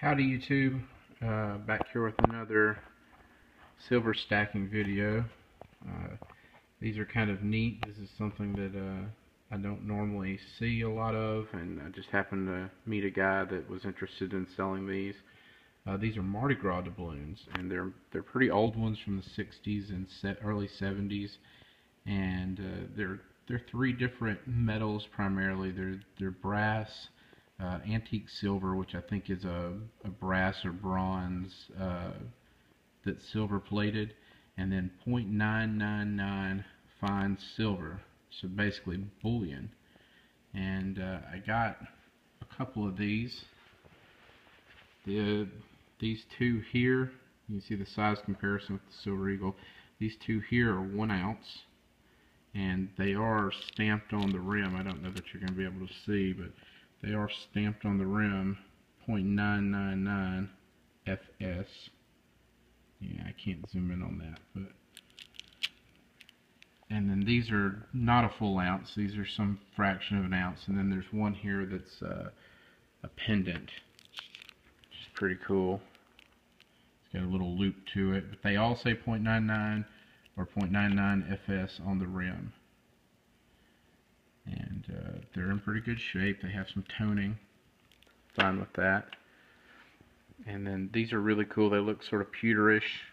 Howdy YouTube, back here with another silver stacking video. These are kind of neat. This is something that I don't normally see a lot of, and I just happened to meet a guy that was interested in selling these. These are Mardi Gras doubloons, and they're pretty old ones from the 60s and early 70s, and they're three different metals primarily. They're brass, antique silver, which I think is a brass or bronze that's silver plated, and then 0.999 fine silver, so basically bullion. And I got a couple of these. These two here, you can see the size comparison with the Silver Eagle. These two here are 1 ounce, and they are stamped on the rim. I don't know that you're going to be able to see, but they are stamped on the rim, 0.999 FS. Yeah, I can't zoom in on that, but. And then these are not a full ounce. These are some fraction of an ounce. And then there's one here that's a pendant, which is pretty cool. It's got a little loop to it, but they all say 0.99 or 0.99 FS on the rim. And they're in pretty good shape. They have some toning. Fine with that. And then these are really cool. They look sort of pewterish.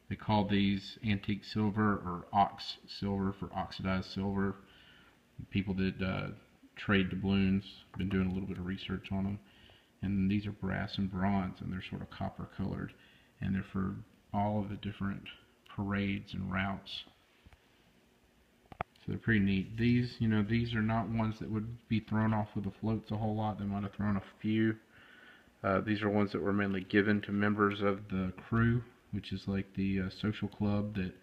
They call these antique silver or ox silver for oxidized silver. People that trade doubloons have been doing a little bit of research on them. And these are brass and bronze, and they're sort of copper colored. And they're for all of the different parades and routes. So they're pretty neat. These, these are not ones that would be thrown off of the floats a whole lot. They might have thrown a few. These are ones that were mainly given to members of the crew, which is like the social club that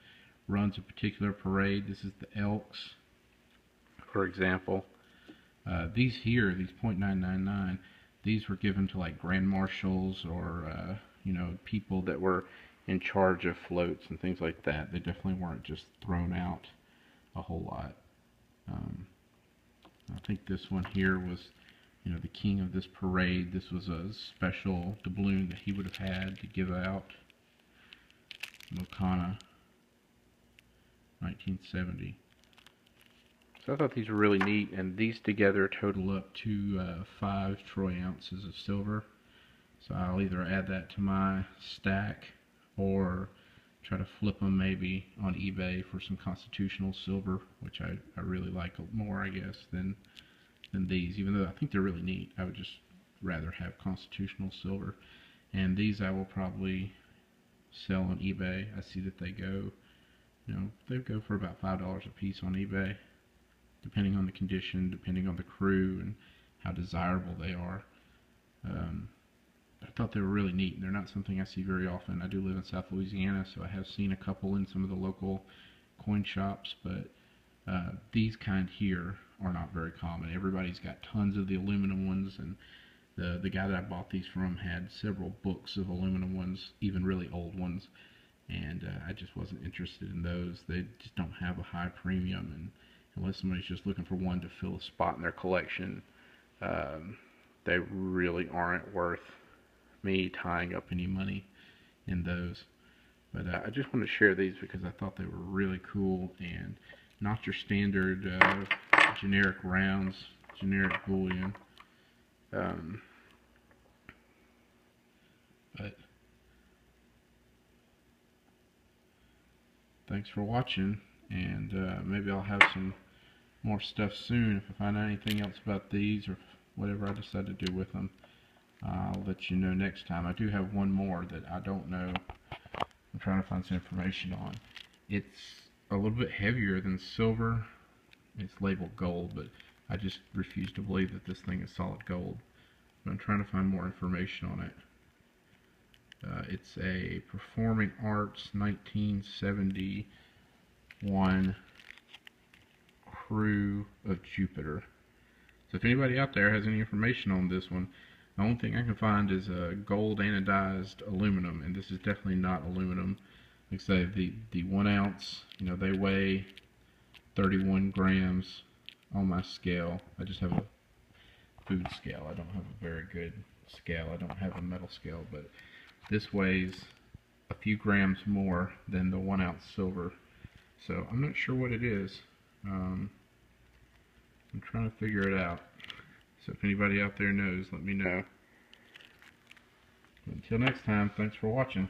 runs a particular parade. This is the Elks, for example. These here, these 0.999, these were given to like grand marshals or people that were in charge of floats and things like that. They definitely weren't just thrown out a whole lot. I think this one here was, the king of this parade. This was a special doubloon that he would have had to give out. Mokana, 1970. So I thought these were really neat, and these together total up to 5 troy ounces of silver. So I'll either add that to my stack or try to flip them maybe on eBay for some constitutional silver, which I really like more, I guess, than these, even though I think they're really neat. I would just rather have constitutional silver. And these I will probably sell on eBay. I see that they go, they go for about $5 a piece on eBay, depending on the condition, depending on the crew, and how desirable they are. I thought they were really neat, and they're not something I see very often. I do live in South Louisiana, so I have seen a couple in some of the local coin shops, but these kind here are not very common. Everybody's got tons of the aluminum ones, and the guy that I bought these from had several books of aluminum ones, even really old ones, and I just wasn't interested in those. They just don't have a high premium, and unless somebody's just looking for one to fill a spot in their collection, they really aren't worth me tying up any money in those. But I just want to share these because I thought they were really cool and not your standard generic rounds, generic bullion. But thanks for watching, and maybe I'll have some more stuff soon. If I find out anything else about these or whatever I decide to do with them, I'll let you know next time. I do have one more that I don't know. I'm trying to find some information on. It's a little bit heavier than silver. It's labeled gold, but I just refuse to believe that this thing is solid gold. But I'm trying to find more information on it. It's a Performing Arts 1971 Crew of Jupiter. So if anybody out there has any information on this one, the only thing I can find is gold anodized aluminum, and this is definitely not aluminum. Like I say, the 1 ounce, they weigh 31 grams on my scale. I just have a food scale. I don't have a very good scale. I don't have a metal scale, but this weighs a few grams more than the 1 ounce silver. So I'm not sure what it is. I'm trying to figure it out. So if anybody out there knows, let me know. Until next time, thanks for watching.